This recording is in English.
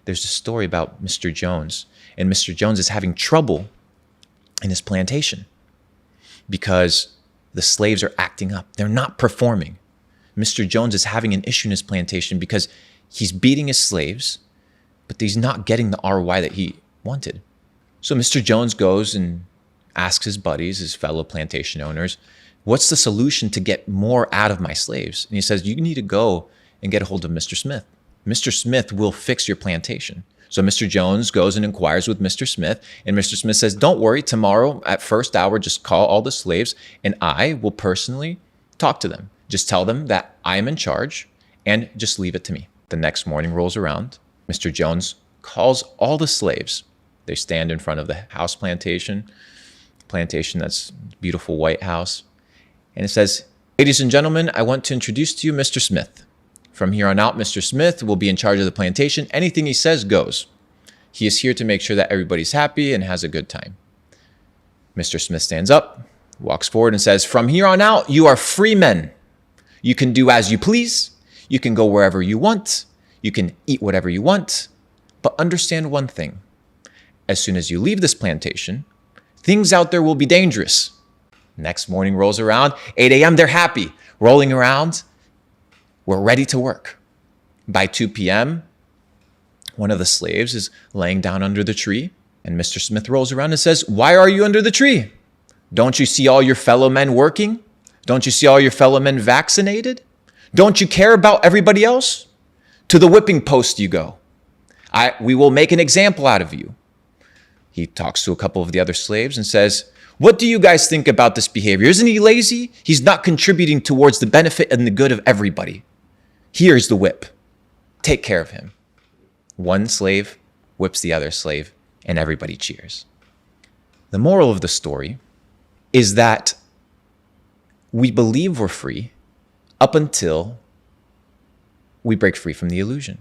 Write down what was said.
there's a story about Mr. Jones, and Mr. Jones is having trouble in his plantation because the slaves are acting up. They're not performing. Mr. Jones is having an issue in his plantation because he's beating his slaves, but he's not getting the ROI that he wanted. So Mr. Jones goes and asks his buddies, his fellow plantation owners, what's the solution to get more out of my slaves? And he says, you need to go and get a hold of Mr. Smith. Mr. Smith will fix your plantation. So Mr. Jones goes and inquires with Mr. Smith, and Mr. Smith says, don't worry, tomorrow at first hour, just call all the slaves and I will personally talk to them. Just tell them that I am in charge and just leave it to me. The next morning rolls around. Mr. Jones calls all the slaves. They stand in front of the house plantation that's a beautiful white house. And it says, ladies and gentlemen, I want to introduce to you Mr. Smith. From here on out, Mr. Smith will be in charge of the plantation. Anything he says goes. He is here to make sure that everybody's happy and has a good time. Mr. Smith stands up, walks forward and says, from here on out, you are free men. You can do as you please. You can go wherever you want. You can eat whatever you want. But understand one thing. As soon as you leave this plantation, things out there will be dangerous. Next morning rolls around, 8 a.m., they're happy, rolling around. We're ready to work. By 2 p.m., one of the slaves is laying down under the tree, and Mr. Smith rolls around and says, why are you under the tree? Don't you see all your fellow men working? Don't you see all your fellow men vaccinated? Don't you care about everybody else? To the whipping post you go. We will make an example out of you. He talks to a couple of the other slaves and says, what do you guys think about this behavior? Isn't he lazy? He's not contributing towards the benefit and the good of everybody. Here's the whip. Take care of him. One slave whips the other slave, and everybody cheers. The moral of the story is that we believe we're free up until we break free from the illusion.